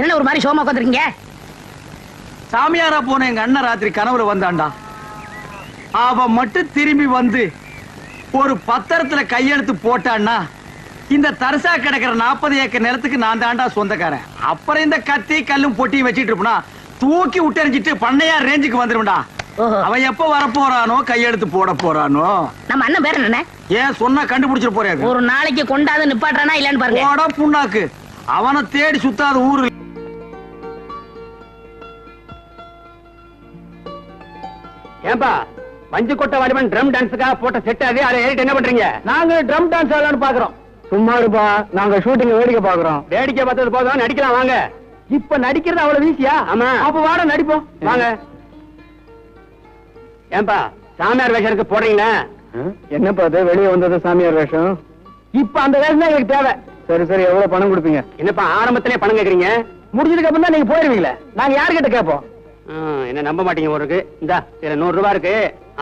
என்ன ஒரு மாதிரி சோமா உட்காந்துருக்கீங்க? சாமியாரா போன எங்க அண்ணன் ராத்திரி கனவுல வந்தான்டா. அவ மட்டும் திரும்பி வந்து ஒரு பத்திரத்துல கையெழுத்து போட்டான்னா இந்த தரிசா கிடக்கிற 40 ஏக்கர் நிலத்துக்கு நான் தாண்டா சொந்தக்காரன். அப்புறம் இந்த கத்தி கல்லும் பொட்டியும் வச்சிட்டு இருப்பா தூக்கி விட்டறிஞ்சிட்டு பண்ணையார் ரேஞ்சுக்கு வந்துருவா. அவன் எப்ப வரப்போறானோ கையெழுத்து போட போறானோ. நம்ம அண்ணன் பேர் என்ன? ஏன் சொன்னா கண்டுபிடிச்சிட்டு போறாரு. ஒரு நாளைக்கு கொண்டாந்து நிப்பாட்டானா இல்லன்னு பாருங்க. போடா புண்ணாக்கு. அவனை தேடி சுத்தாத ஊரு. ஏன்பா மஞ்சு கொட்டை வாலிபன் ட்ரம் டான்ஸுக்காக போட்ட செட் அது அதை ஏறிட்டு என்ன பண்றீங்க? நாங்க ட்ரம் டான்ஸ் ஆடலாம்னு பாக்குறோம். சும்மா இருப்பா, நாங்க ஷூட்டிங் வேடிக்கை பாக்குறோம். வேடிக்கை பார்த்தது போதும், நடிக்கலாம் வாங்க. இப்ப நடிக்கிறது அவ்வளவு வீசியா? ஆமா. அப்ப வாட நடிப்போம் வாங்க. ஏன்பா சாமியார் வேஷத்துக்கு போடுறீங்களா? என்னப்பா அது வெளியே வந்தது சாமியார் வேஷம்? இப்ப அந்த வேஷம் தான் எங்களுக்கு தேவை. சரி சரி, எவ்வளவு பணம் கொடுப்பீங்க? என்னப்பா ஆரம்பத்திலே பணம் கேக்குறீங்க? முடிஞ்சதுக்கு அப்புறம் தான் நீங்க போயிருவீங்களே, நாங்க யாருக்கிட்ட கேட்போம்? என்ன நம்ப மாட்டீங்க ஒரு இருக்கு. இந்த இதுல 100 ரூபாய் இருக்கு,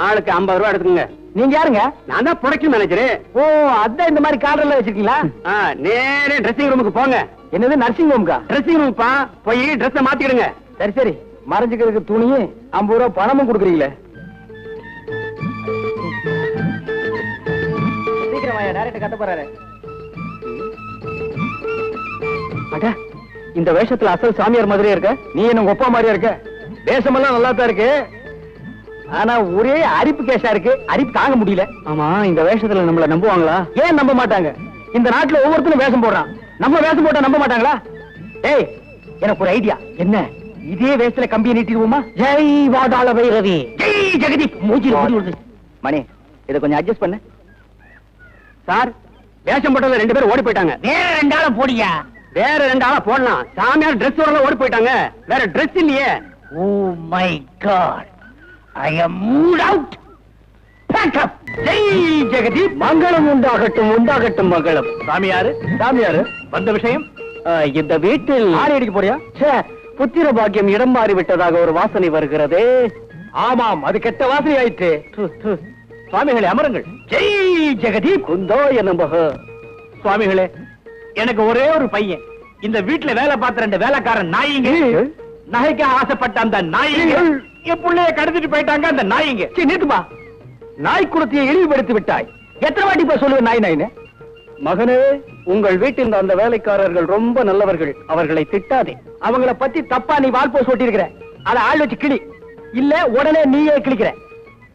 ஆளுக்கு 50 ரூபாய் எடுத்துக்கங்க. நீங்க யாருங்க? நான் தான் ப்ரொடக்ஷன் மேனேஜர். ஓ, அதான் இந்த மாதிரி கார்டர்ல வச்சிருக்கீங்களா? நேரே ட்ரெஸ்ஸிங் ரூமுக்கு போங்க. என்னது நர்சிங் ஹோம்கா? ட்ரெஸ்ஸிங் ரூம்ப்பா, போய் ட்ரெஸ்ஸை மாத்திக்கிடுங்க. சரி சரி, மறைஞ்சுக்கிறதுக்கு துணியும் 50 ரூபாய் பணமும் கொடுக்குறீங்களே. சீக்கிரம் வாயா, டைரக்டர் கட்ட போறாரு. அட, இந்த வேஷத்துல அசல் சாமியார் மாதிரியே இருக்க. நீ என்ன உங்க அப்பா மாதிரியா இருக்க? வேஷமெல்லாம் நல்லா தான் இருக்கு, ஆனா ஒரே அரிப்பு கேஷா இருக்கு. அரிப்பு தாங்க முடியல. ஆமா, இந்த வேஷத்துல நம்மள நம்புவாங்களா? ஏன் நம்ப மாட்டாங்க? இந்த நாட்டுல ஒவ்வொருத்தரும் வேஷம் போடுறான். நம்ம வேஷம் போட்டா நம்ப மாட்டாங்களா? ஏய், எனக்கு ஒரு ஐடியா. என்ன? இதே வேஷத்துல கம்பியை நீட்டிடுவோமா? ஜெய் வாதாள வைரவி, ஜெய் ஜெகதீப். மூஞ்சில முடி விடுது. மணி, இதை கொஞ்சம் அட்ஜஸ்ட் பண்ணு. சார், வேஷம் போட்டதுல 2 பேர் ஓடி போயிட்டாங்க. வேற 2 ஆளை போடியா. வேற 2 ஆளா போடலாம். சாமியார் ட்ரெஸ் ஓட ஓடி போயிட்டாங்க. வேற ட்ரெஸ் இல்லையே. Oh my God, I am mood out. Pack up. Jai Jagdeep. மங்களம் உண்டாகட்டும், உண்டாகட்டும் மங்களம். சாமியாரு சாமியாரு வந்த விஷயம்? இந்த வீட்டில் ஆரி அடிக்க போறியா? புத்திர பாக்கியம் இடம் மாறி விட்டதாக ஒரு வாசனை வருகிறது. ஆமாம், அது கெட்ட வாசனை ஆயிற்று. சுவாமிகளே அமருங்கள். ஜெய் ஜெகதீப். குந்தோ நமஹ. சுவாமிகளே, எனக்கு ஒரே ஒரு பையன். இந்த வீட்டுல வேலை பார்த்த 2 வேலைக்காரன் நாயிங்க, நகைக்கு ஆசைப்பட்ட அந்த நாயிங்க என் புள்ளைய கடத்திட்டு போயிட்டாங்க. அந்த நாயிங்க. நிறுத்துமா, நாய் குலத்தையை இழிவுபடுத்தி விட்டாய். எத்தனை வாட்டி இப்ப சொல்லுவேன் நாய் நாயின்னு? மகனே, உங்கள் வீட்டில் அந்த வேலைக்காரர்கள் ரொம்ப நல்லவர்கள், அவர்களை திட்டாதே. அவங்கள பத்தி தப்பா நீ வால்போஸ் ஓட்டி இருக்கிற. அதை ஆள் வச்சு கிளி, இல்ல உடனே நீயே கிளிக்கிற.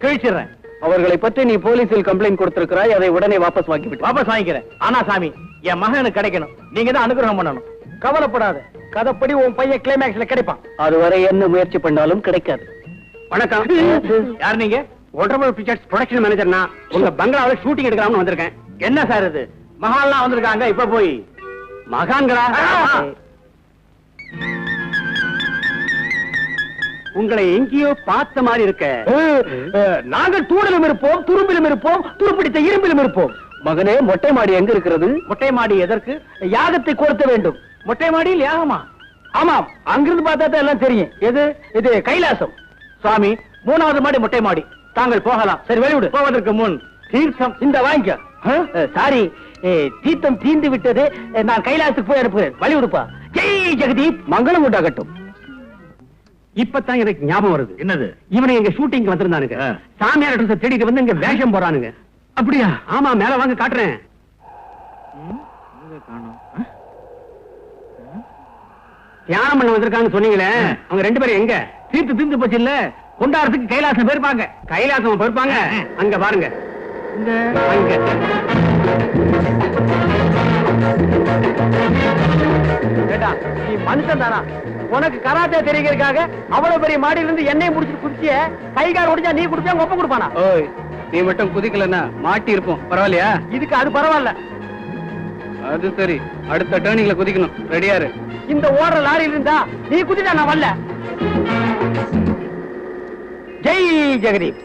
கிழிச்சிடுறேன். அவர்களை பற்றி நீ போலீஸில் கம்ப்ளைண்ட் கொடுத்திருக்கிறாய், அதை உடனே வாபஸ் வாங்கிவிட்டு. வாபஸ் வாங்கிக்கிறேன். ஆனா சாமி, என் மகனுக்கு கிடைக்கணும். நீங்க தான் அனுகிரகம் பண்ணணும். கவலைப்படாத, கதைப்படி உன் பையன் கிளைமேக்ஸ்ல கிடைப்பான். அதுவரை என்ன முயற்சி பண்ணாலும் கிடைக்காது. வணக்கம். யார் நீங்க? Wonderful pictures production manager. நான் உங்க பங்களாவில ஷூட்டிங் எடுக்கலாம்னு வந்திருக்கேன். என்ன சார் இது? மகான்லாம் வந்திருக்காங்க. இப்ப போய் மகான்களா? உங்களை எங்கேயோ பார்த்த மாதிரி இருக்க. நாங்கள் தூணிலும் இருப்போம், துரும்பிலும் இருப்போம், துருப்பிடித்த இரும்பிலும் இருப்போம். மகனே, மொட்டை மாடி எங்க இருக்கிறது? மொட்டை மாடி எதற்கு? யாகத்தை கொடுத்த வேண்டும். மொட்டை மாடியில் யாகமா? ஆமாம், அங்கிருந்து பார்த்தா தான் எல்லாம் தெரியும். எது? இது கைலாசம். சுவாமி, 3வது மாடி மொட்டை மாடி. தாங்கள் போகலாம். சரி, வெளிவிடு. போவதற்கு முன் தீர்த்தம் இந்த வாங்கிக்க. சாரி, தீர்த்தம் தீந்து விட்டது. நான் கைலாசத்துக்கு போய் அனுப்புகிறேன். வழி விடுப்பா. ஜெய் ஜெகதீப். மங்களம் உண்டாகட்டும். இப்பதான் எனக்கு ஞாபகம் வருது. என்னது? இவனை எங்க ஷூட்டிங் வந்திருந்தானுங்க. சாமியார் ட்ரெஸ் தேடிட்டு வந்து இங்க வேஷம் போறானுங்க. அப்படியா? ஆமா, மேல வாங்க காட்டுறேன். தியானம் பண்ண வந்திருக்காங்க சொன்னீங்களே, அவங்க 2 பேரும் எங்க? தீர்த்து தீர்ந்து போச்சு இல்ல, கொண்டாடுறதுக்கு கைலாசம் போயிருப்பாங்க. கைலாசம் போயிருப்பாங்க. அங்க பாருங்க. அங்க நீ மனுஷன் தானா? உனக்கு கராத்தே தெரிகிறதுக்காக அவ்வளவு பெரிய மாடியில இருந்து எண்ணெய் முடிச்சு குடிச்சிய கைகால் உடைஞ்சா நீ குடிப்பியா, ஒப்ப கொடுப்பானா? ஓய், நீ மட்டும் குதிக்கலன்னா மாட்டி இருப்போம். பரவாயில்லையா? இதுக்கு அது பரவாயில்ல. அது சரி, அடுத்த டர்னிங்ல குதிக்கணும். ரெடியா இரு. இந்த ஓடுற லாரியில இருந்தா நீ குதிட்டா நான் வரல. ஜெய் ஜெகதீப்.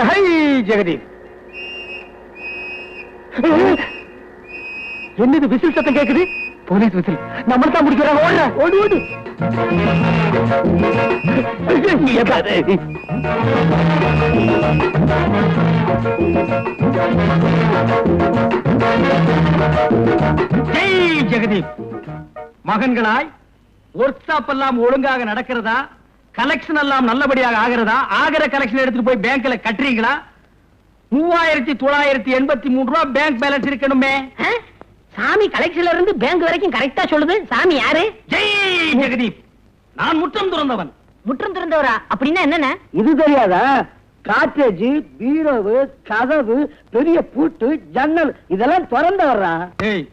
ஹை ஜெகதீப். என்னது விசில் சத்தம் கேக்குது? Police whistle. நம்மள தான் முடிக்கிறாங்க. ஓடு ஓடு ஓடு. ஜெய் ஜெய் ஜெகதீப். மகன்களாய் ஒர்க் ஷாப் எல்லாம் ஒழுங்காக நடக்கிறதா? கலெக்ஷன் எல்லாம் நல்லபடியாக ஆகிறதா? ஆகிற கலெக்ஷன் எடுத்துட்டு போய் பேங்க்ல கட்டுறீங்களா? 3983 ரூபாய் பேங்க் பேலன்ஸ் இருக்கணுமே. சாமி கலெக்ஷன்ல இருந்து பேங்க் வரைக்கும் கரெக்டா சொல்லுது. சாமி யாரு? ஜெய் ஜெகதீப். நான் முற்றம் துறந்தவன். முற்றம் திறந்தவரா? அப்படின்னா என்னென்ன? இது தெரியாதா? காட்டேஜ், பீரோவு, கதவு, பெரிய பூட்டு, ஜன்னல் இதெல்லாம் திறந்து வர்றா. ஏய்,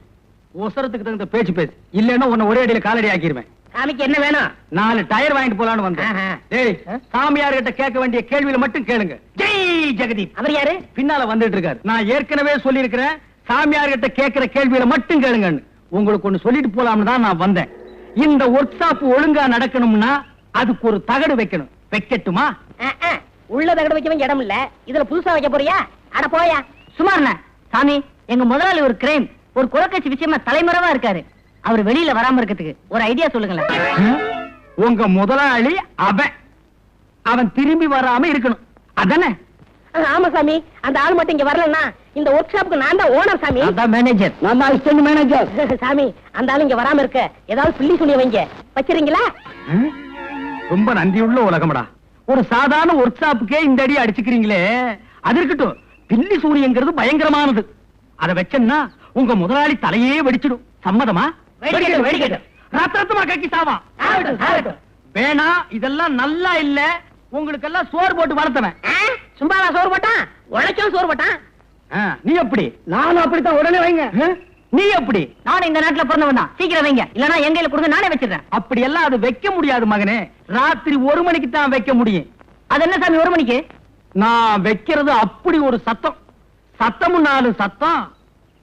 ஒசரத்துக்கு தகுந்த பேச்சு பேசு, இல்லன்னா உன்னை ஒரே அடியில காலடி ஆக்கிடுவேன். சாமிக்கு என்ன வேணும்? 4 டயர் வாங்கிட்டு போலான்னு வந்தேன். ஏய், சாமியார் கிட்ட கேட்க வேண்டிய கேள்வியில மட்டும் கேளுங்க. ஜெய் ஜெகதீப். அவர் யாரு? பின்னால வந்துட்டு இருக்காரு. நான் ஏற்கனவே சொல்லி இருக்கிறேன், சாமியார் கிட்ட கேட்கிற கேள்வியில மட்டும் கேளுங்கன்னு. உங்களுக்கு ஒண்ணு சொல்லிட்டு போலாம்னு தான் நான் வந்தேன். இந்த ஒர்க் ஷாப் ஒழுங்கா நடக்கணும்னா அதுக்கு ஒரு தகடு வைக்கணும். வைக்கட்டுமா? உள்ள தகடு வைக்க வேண்டிய இடம் இல்ல, இதுல புதுசா வைக்க போறியா? அட போயா. சுமார் சாமி, எங்க முதலாளி ஒரு கிரைம், ஒரு குலக்கட்சி விஷயமா தலைமறைவா இருக்காரு. அவர் வெளியில வராம இருக்கிறதுக்கு ஒரு ஐடியா சொல்லுங்களேன். உங்க முதலாளி அவன் திரும்பி வராம இருக்கணும், அதானே? ஆமா சாமி, அந்த ஆள் மட்டும் இங்க வரலன்னா இந்த ஒர்க் ஷாப்புக்கு நான் தான் ஓனர் சாமி. அதான் மேனேஜர். நான் தான் அசிஸ்டன்ட் மேனேஜர். சாமி, அந்த ஆள் இங்க வராம இருக்க ஏதாவது பில்லி சுனிய வைங்க. வச்சிருங்களா? ரொம்ப நன்றியுள்ள உலகம்டா. ஒரு சாதாரண ஒர்க் ஷாப்புக்கே இந்த அடி அடிச்சுக்கிறீங்களே, அது இருக்கட்டும். பில்லி சூரியங்கிறது பயங்கரமானது. அதை வச்சேன்னா உங்க முதலாளி தலையே வெடிச்சிடும். சம்மதமா? ரத்தமா கக்கி சாவா. வேணா, இதெல்லாம் நல்லா இல்ல. உங்களுக்கு எல்லாம் சோறு போட்டு வளர்த்தவன். சும்மாவா சோறு போட்டான்? உழைச்சும் சோறு போட்டான். நீ எப்படி? நானும் அப்படித்தான். உடனே வைங்க. நீ எப்படி? நானும் இந்த நாட்டுல பிறந்தவன் தான். சீக்கிரம் வைங்க, இல்லன்னா எங்க கையில கொடுங்க, நானே வச்சிடுறேன். அப்படி எல்லாம் அது வைக்க முடியாது மகனே. ராத்திரி 1 மணிக்கு தான் வைக்க முடியும். அது என்ன சாமி 1 மணிக்கு? நான் வைக்கிறது அப்படி ஒரு சத்தம். சத்தமும் 4 சத்தம்.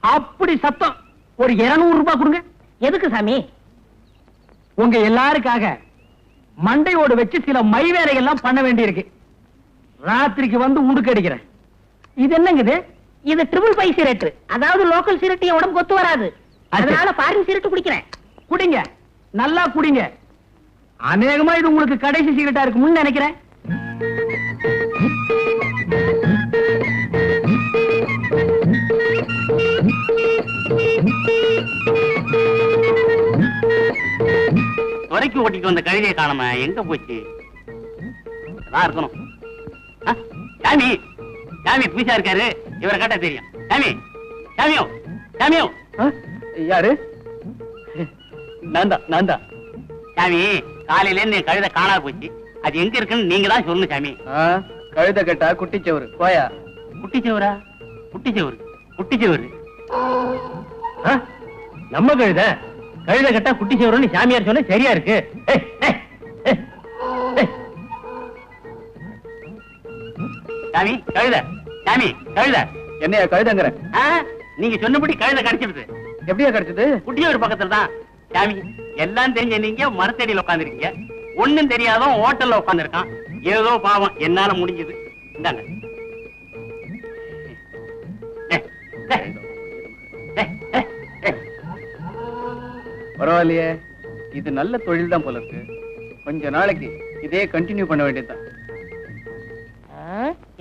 அப்படி சத்தம். ஒரு 200 ரூபாய் கொடுங்க. எதுக்கு சாமி? உங்க எல்லாருக்காக மண்டையோடு வச்சு சில மை வேலைகள்லாம் பண்ண வேண்டி இருக்கு. ராத்திரிக்கு வந்து உடுக்க அடிக்கிறேன். இது என்னங்குது? இது ட்ரிபிள் 5 சிரட்டு. அதாவது லோக்கல் சிரட்டு என் உடம்புக்கு ஒத்து வராது. அதனால ஃபாரின் சிரட்டு குடிக்கிறேன். குடிங்க, நல்லா குடிங்க. அநேகமா இது உங்களுக்கு கடைசி சிகரெட்டா இருக்கும்னு நினைக்கிறேன். துறைக்கு ஓட்டிட்டு வந்த கழுதையை காணாம எங்க போச்சு? இருக்கணும். சாமி, சாமி புதுசா இருக்காரு, இவரை கேட்டா தெரியும். சாமி, சாமியோ, சாமியோ. யாரு? நான் தான். சாமி, காலையில இருந்து என் கழுதை காணாம போச்சு. அது எங்க இருக்குன்னு நீங்க தான் சொல்லணும் சாமி. கழுத கேட்டா குட்டிச்சவரு போயா. குட்டிச்சவரா? குட்டிச்சவரு, குட்டிச்சவரு. நம்ம கழுத கட்டா குட்டி சேவரன்னு சாமியார் சொன்ன சரியா இருக்கு. சாமி, கழுத. சாமி, கழுத. என்னையா கழுதங்கிற? நீங்க சொன்னபடி கழுத கிடைச்சிருது. எப்படியா கிடைச்சது? குட்டிச்சவர் பக்கத்துல தான். சாமி, எல்லாம் தெரிஞ்ச நீங்க மரத்தடியில உட்காந்துருக்கீங்க. ஒண்ணும் தெரியாதவன் ஹோட்டல்ல உட்காந்துருக்கான். ஏதோ பாவம், என்னால முடிஞ்சது. இந்தாங்க. பரவாயில்லையே, இது நல்ல தொழில் தான் போல இருக்கு. கொஞ்ச நாளைக்கு இதே கண்டினியூ பண்ண வேண்டியதுதான்.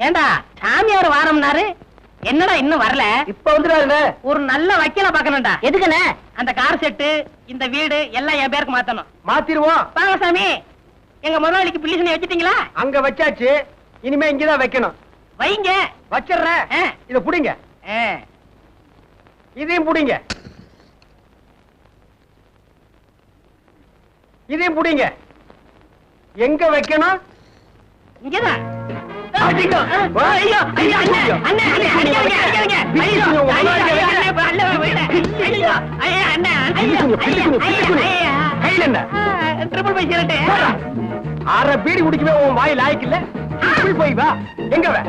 ஏண்டா சாமியார் வாரம்னாரு, என்னடா இன்னும் வரல? இப்ப வந்துடாருல. ஒரு நல்ல வக்கீல பாக்கணும்டா. எதுக்குண்ணே? அந்த கார் செட்டு, இந்த வீடு எல்லாம் என் பேருக்கு மாத்தணும். மாத்திருவோம். வாங்க சாமி. எங்க முதலாளிக்கு பிள்ளைசனை வச்சிட்டீங்களா? அங்க வச்சாச்சு, இனிமே இங்கதான் வைக்கணும். வைங்க. வச்சிடுறேன். இத புடிங்க. இதையும் புடிங்க. இதையும் புடிங்க. எங்க வைக்கணும்? இங்கதான். ஐயோ, ஐயோ, ஐயோ, அண்ணே, அண்ணே, அடிக்காதீங்க, அடிக்காதீங்க. ஐயோ, கையில என்ன? ட்ரிபிள் 5 சிரட்டு. அரை பீடி குடிக்கவே உன் வாய் லாய்க்கு இல்ல. போய் வா. எங்க வே?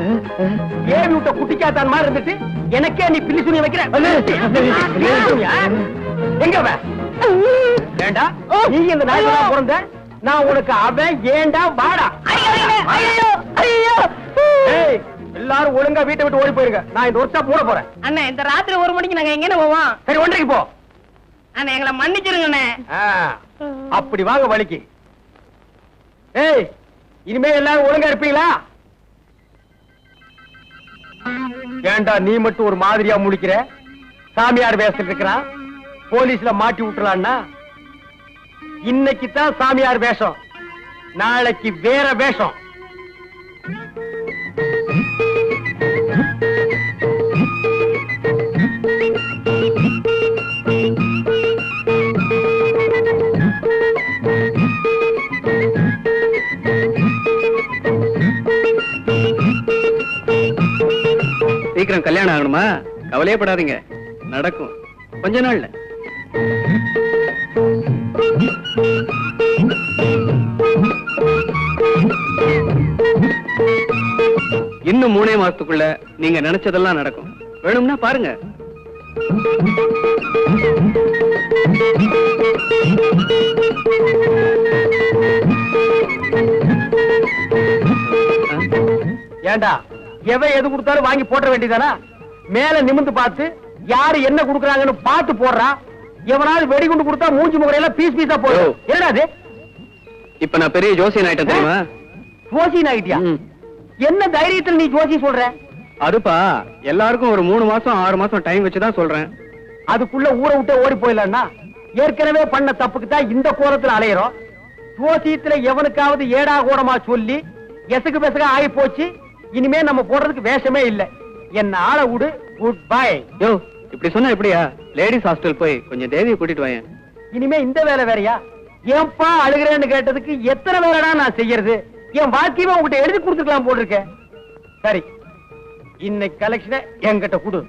ஏவி விட்ட குட்டிக்காத்தான் மாதிரி இருந்துட்டு எனக்கே நீ பில்லி சுனிய வைக்கிற. எங்க வே? ஏண்டா நீ இந்த நாட்டுல பிறந்த? நான் உனக்கு அவன் ஏண்டா வாடா. ஏய், எல்லாரும் ஒழுங்கா வீட்டை விட்டு ஓடி போயிருங்க. நான் இந்த ஒர்க் ஷாப் மூட போறேன். அண்ணே, இந்த ராத்திரி 1 மணிக்கு நாங்க எங்க போவோம்? சரி, 1:30 போ. அண்ணே, எங்களை மன்னிச்சிருங்கண்ணே. அப்படி வாங்க வலிக்கு. ஏய், இனிமே எல்லாரும் ஒழுங்கா இருப்பீங்களா? ஏண்டா நீ மட்டும் ஒரு மாதிரியா முழிக்கிற? சாமியார் வேஷத்துல இருக்கிறான். போலீஸ்ல மாட்டி விட்டுலான்னா இன்னைக்கு தான் சாமியார் வேஷம், நாளைக்கு வேற வேஷம். சீக்கிரம் கல்யாணம் ஆகணுமா? கவலையே படாதீங்க, நடக்கும் கொஞ்ச நாள்ல. இன்னும் 3 மாசத்துக்குள்ள நீங்க நினைச்சதெல்லாம் நடக்கும். வேணும்னா பாருங்க. ஏண்டா எவன் எது கொடுத்தாலும் வாங்கி போட்ட வேண்டியதானா? மேல நிமிந்து பார்த்து யாரு என்ன கொடுக்கறாங்கன்னு பார்த்து போடுறா. எவனாவது வெடிகுண்டு கொடுத்தா மூஞ்சி முகரையெல்லாம் பீஸ் பீஸா போடும். என்னடா அது? இப்ப நான் பெரிய ஜோசியன் ஆயிட்டேன் தெரியுமா? ஜோசியன் ஆயிட்டியா? என்ன தைரியத்துல நீ ஜோசி சொல்ற? அதுப்பா எல்லாருக்கும் ஒரு 3 மாசம் 6 மாசம் டைம் வச்சுதான் சொல்றேன். அதுக்குள்ள ஊரை விட்டு ஓடி போயிடலன்னா ஏற்கனவே பண்ண தப்புக்கு தான் இந்த கோலத்துல அலையிறோம். ஜோசியத்துல எவனுக்காவது ஏடா கூடமா சொல்லி எசகு பெசகா ஆகி போச்சு. இனிமே நம்ம போடுறதுக்கு வேஷமே இல்ல. என்ன ஆள விடு. Good bye. யோ இப்படி சொன்னா எப்படியா? லேடிஸ் ஹாஸ்டல் போய் கொஞ்சம் தேவியை கூட்டிட்டு வாங்க. இனிமே இந்த வேலை வேறையா? ஏன்பா அழுகிறேன்னு கேட்டதுக்கு எத்தனை வேலைடா நான் செய்யறது? என் வாழ்க்கையவே உங்ககிட்ட எழுதி கொடுத்துக்கலாம் போட்டிருக்கேன். சரி, இன்னைக்கு கலெக்ஷனை என்கிட்ட கொடு.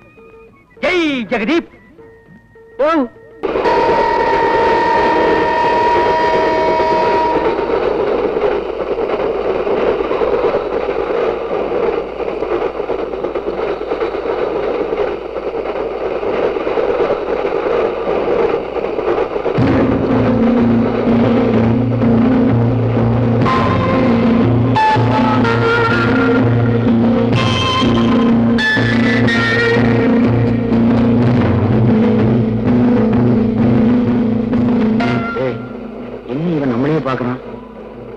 ஜெய் ஜெகதீப். ஓ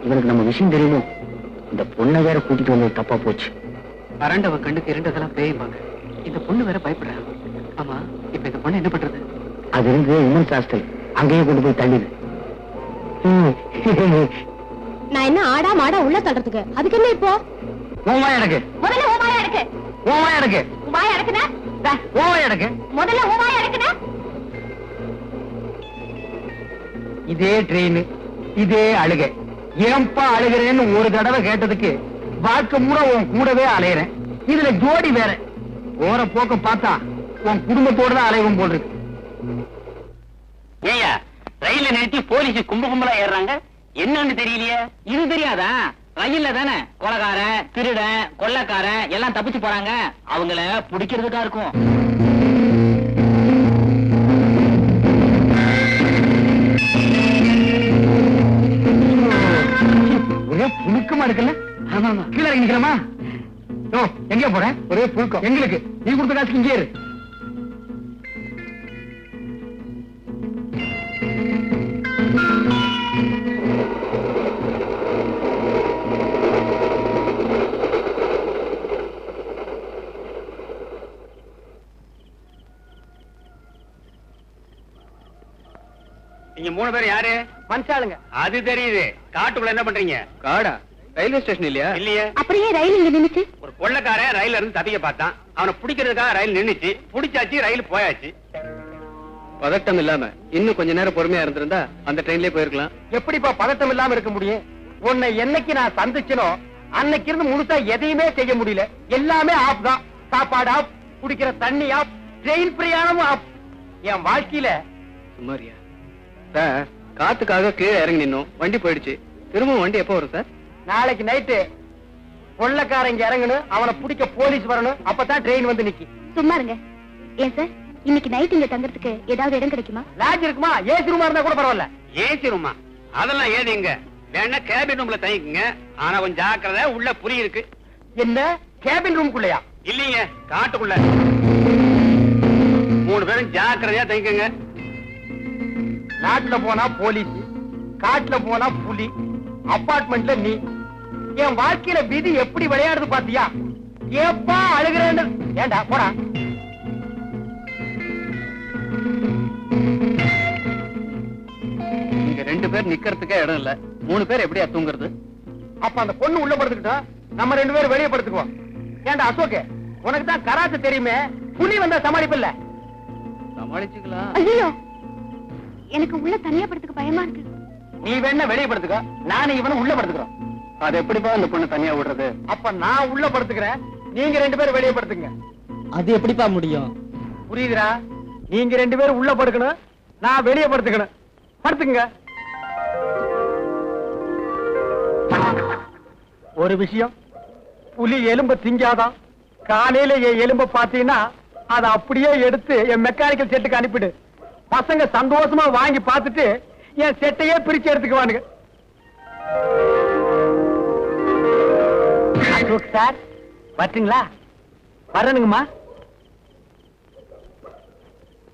இவனுக்கு நம்ம விஷயம் தெரியுமோ? இந்த பொண்ணை வேற கூட்டிட்டு வந்து தப்பா போச்சு. அரண்டவ கண்ணுக்கு இரண்டதெல்லாம் பேய்பாங்க. இந்த பொண்ணு வேற பயப்படுறா. ஆமா, இப்ப இந்த பொண்ணு என்ன பண்றது? அது இருந்து உமன்ஸ் ஹாஸ்டல், அங்கேயே கொண்டு போய் தள்ளிடு. நான் என்ன ஆடா மாடா உள்ள தள்ளுறதுக்கு? அதுக்கு என்ன இப்போ? ஓமா எனக்கு முதல்ல ஓமாயா இருக்கு. ஓமா எனக்கு வாயா இருக்குனா? ஓமா எனக்கு முதல்ல ஓமாயா இருக்குனா? இதே ட்ரெயின், இதே அழுகை. ஏன்பா அழுகிறேன்னு ஒரு தடவை கேட்டதுக்கு வாழ்க்கை மூட உன் கூடவே அலையிறேன். இதுல ஜோடி வேற. ஓர போக்க பார்த்தா உன் குடும்பத்தோட தான் அலைவும் போல் இருக்கு. ஏயா ரயில நிறுத்தி போலீஸ் கும்பலா ஏறாங்க, என்னன்னு தெரியலையே. இது தெரியாதா? ரயில்ல தானே கொலகார, திருட, கொள்ளக்கார எல்லாம் தப்பிச்சு போறாங்க. அவங்கள பிடிக்கிறதுக்கா இருக்கும். ஒரே புழுக்கமா இருக்குல்ல? கீழே நிக்கிறமா? எங்க போற? ஒரே புழுக்கம் எங்களுக்கு. நீ கொடுத்த காசுக்கு இங்கே இரு. நீங்க 3 பேர் யாரு? மனுஷாளுங்க. அது தெரியுது. காட்டுக்குள்ள என்ன பண்றீங்க? காடா? ரயில்வே ஸ்டேஷன் இல்லையா? இல்லையே. அப்படியே ரயில் இங்க நின்னுச்சு. ஒரு கொள்ளக்காரன் ரயில்ல இருந்து தப்பிக்க பார்த்தான். அவனை பிடிக்கிறதுக்காக ரயில் நின்னுச்சு. பிடிச்சாச்சு, ரயில் போயாச்சு. பதட்டம் இல்லாம இன்னும் கொஞ்ச நேரம் பொறுமையா இருந்திருந்தா அந்த ட்ரெயின்லயே போயிருக்கலாம். எப்படிப்பா பதட்டம் இல்லாம இருக்க முடியும்? உன்னை என்னைக்கு நான் சந்திச்சனோ அன்னைக்கு இருந்து முழுசா எதையுமே செய்ய முடியல. எல்லாமே ஆப் தான். சாப்பாடு ஆப், குடிக்கிற தண்ணி ஆப், ட்ரெயின் பிரயாணமும் ஆப். என் வாழ்க்கையில சுமாரியா சார், காத்துக்காக கீழே இறங்கி நின்னோம். வண்டி போயிடுச்சு. திரும்ப வண்டி எப்போ வரும் சார்? நாளைக்கு நைட்டு கொள்ளக்காரங்க இறங்கணும். அவனை பிடிக்க போலீஸ் வரணும். அப்பதான் ட்ரெயின் வந்து நிக்கி. சும்மா இருங்க. ஏன் சார், இன்னைக்கு நைட் இங்க தங்கறதுக்கு ஏதாவது இடம் கிடைக்குமா? லாட்ஜ் இருக்குமா? ஏசி ரூமா இருந்தா கூட பரவாயில்ல. ஏசி ரூமா? அதெல்லாம் ஏதிங்க. வேணா கேபின் ரூம்ல தங்கிக்குங்க. ஆனா கொஞ்சம் ஜாக்கிரதை, உள்ள புரி இருக்கு. என்ன கேபின் ரூம்குள்ளயா? இல்லீங்க, காட்டுக்குள்ள. 3 பேரும் ஜாக்கிரதையா தங்கிக்கங்க. நாட்டுல போனா போலீஸ், காட்டுல போனா புலி, அபார்ட்மெண்ட்ல நீ. என் வாழ்க்கையில விதி எப்படி விளையாடுது பாத்தியா? ஏப்பா அழுகிறேன்னு. ஏண்டா போடா. 2 பேர் நிக்கிறதுக்கே இடம் இல்ல 3 பேர் எப்படியா தூங்குறது? அப்ப அந்த பொண்ணு உள்ள படுத்துக்கிட்டோம், நம்ம 2 பேரும் வெளியே படுத்துக்குவோம். ஏன்டா அசோக், உனக்கு தான் கராத்தே தெரியுமே, புலி வந்தா சமாளிப்பில்ல? சமாளிச்சுக்கலாம். ஐயோ, எனக்கு உள்ள தனியா படுத்துக்க பயமா இருக்கு. நீ வேணா வெளியே படுத்துக்க, நானும் இவனும் உள்ள படுத்துக்கிறோம். அது எப்படிப்பா அந்த பொண்ணு தனியா விடுறது? அப்ப நான் உள்ள படுத்துக்கிறேன், நீங்க 2 பேரும் வெளியே படுத்துங்க. அது எப்படிப்பா முடியும்? புரியுதுடா? நீங்க 2 பேரும் உள்ள படுக்கணும், நான் வெளியே படுத்துக்கணும். படுத்துங்க. ஒரு விஷயம், புலி எலும்ப திங்காதான். காலையில என் எலும்ப பாத்தீங்கன்னா அதை அப்படியே எடுத்து என் மெக்கானிக்கல் செட்டுக்கு அனுப்பிடு. பசங்க சந்தோஷமா வாங்கி பார்த்துட்டு என் செட்டையே பிரிச்சு எடுத்துக்குவானுங்க. சார் வரட்டுங்களா? வரணுங்கம்மா.